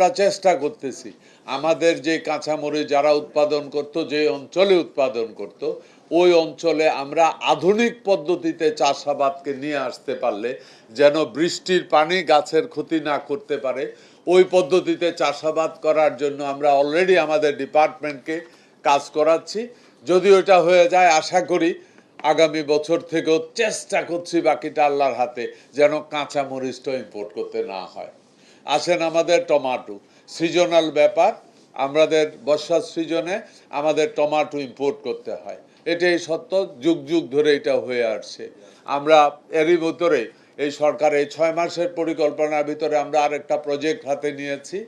আমরা চেষ্টা করতেছি আমাদের যে কাঁচামরিচ যারা উৎপাদন করত, যে অঞ্চলে উৎপাদন করত, ওই অঞ্চলে আমরা আধুনিক পদ্ধতিতে চাষাবাদকে নিয়ে আসতে পারলে যেন বৃষ্টির পানি গাছের ক্ষতি না করতে পারে, ওই পদ্ধতিতে চাষাবাদ করার জন্য আমরা অলরেডি আমাদের ডিপার্টমেন্টকে কাজ করাচ্ছি। যদি ওইটা হয়ে যায়, আশা করি আগামী বছর থেকেও চেষ্টা করছি বাকিটা আল্লাহর হাতে, যেন কাঁচা মরিচটা ইম্পোর্ট করতে না হয়। আসেন আমাদের টমেটো সিজনাল ব্যাপার, আমাদের বর্ষার সিজনে আমাদের টমেটো ইম্পোর্ট করতে হয়, এটাই সত্য, যুগ যুগ ধরে এটা হয়ে আসছে। আমরা এরই ভিতরে এই সরকার এই 6 মাসের পরিকল্পনার ভিতরে আমরা আরেকটা প্রজেক্ট হাতে নিয়েছি।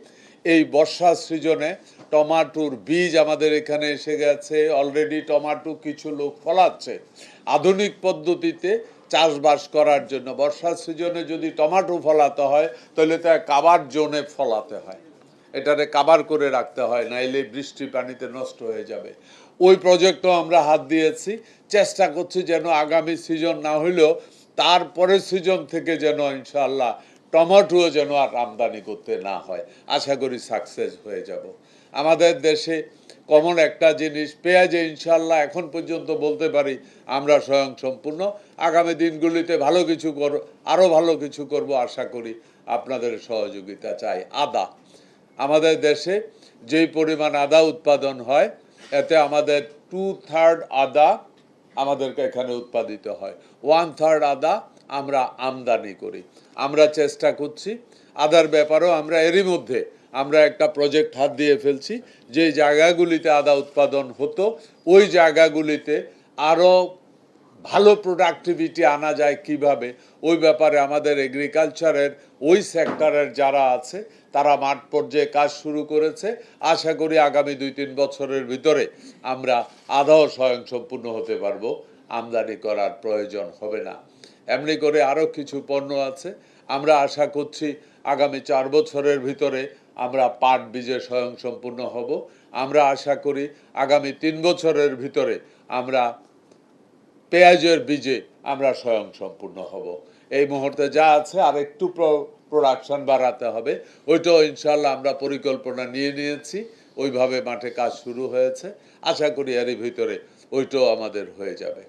এই বর্ষা সিজনে টমাটোর বীজ আমাদের এখানে এসে গেছে, অলরেডি টমাটো কিছু লোক ফলাচ্ছে আধুনিক পদ্ধতিতে চাষবাস করার জন্য। বর্ষার সিজনে যদি টমাটো ফলাতে হয় তাহলে তা কাভার জোনে ফলাতে হয়, এটারে কাভার করে রাখতে হয়, নাইলে বৃষ্টি পানিতে নষ্ট হয়ে যাবে। ওই প্রজেক্টও আমরা হাত দিয়েছি, চেষ্টা করছি যেন আগামী সিজন না হইলেও তারপরের সিজন থেকে যেন ইনশাআল্লাহ টমেটোও যেন আর আমদানি করতে না হয়। আশা করি সাকসেস হয়ে যাব। আমাদের দেশে কমন একটা জিনিস, পেঁয়াজে ইনশাআল্লাহ এখন পর্যন্ত বলতে পারি আমরা স্বয়ংসম্পূর্ণ। আগামী দিনগুলিতে ভালো কিছু আরও ভালো কিছু করব আশা করি, আপনাদের সহযোগিতা চাই। আদা, আমাদের দেশে যেই পরিমাণ আদা উৎপাদন হয়, এতে আমাদের 2/3 আদা আমাদেরকে এখানে উৎপাদিত হয়, 1/3 আদা আমরা আমদানি করি। আমরা চেষ্টা করছি আদার ব্যাপারেও, আমরা এরই মধ্যে আমরা একটা প্রজেক্ট হাত দিয়ে ফেলছি, যে জায়গাগুলিতে আদা উৎপাদন হতো ওই জায়গাগুলিতে আরও ভালো প্রোডাক্টিভিটি আনা যায় কিভাবে, ওই ব্যাপারে আমাদের এগ্রিকালচারের ওই সেক্টরের যারা আছে তারা মাঠ পর্যায়ে কাজ শুরু করেছে। আশা করি আগামী 2-3 বছরের ভিতরে আমরা আদাও স্বয়ংসম্পূর্ণ হতে পারবো, আমদানি করার প্রয়োজন হবে না। এমনি করে আরও কিছু পণ্য আছে, আমরা আশা করছি আগামী 4 বছরের ভিতরে আমরা পাট বীজে স্বয়ংসম্পূর্ণ হব। আমরা আশা করি আগামী 3 বছরের ভিতরে আমরা পেঁয়াজের বীজে আমরা স্বয়ংসম্পূর্ণ হব। এই মুহূর্তে যা আছে আর একটু প্রোডাকশন বাড়াতে হবে, ওইটাও ইনশাল্লাহ আমরা পরিকল্পনা নিয়ে নিয়েছি, ওইভাবে মাঠে কাজ শুরু হয়েছে। আশা করি এরই ভিতরে ওইটাও আমাদের হয়ে যাবে।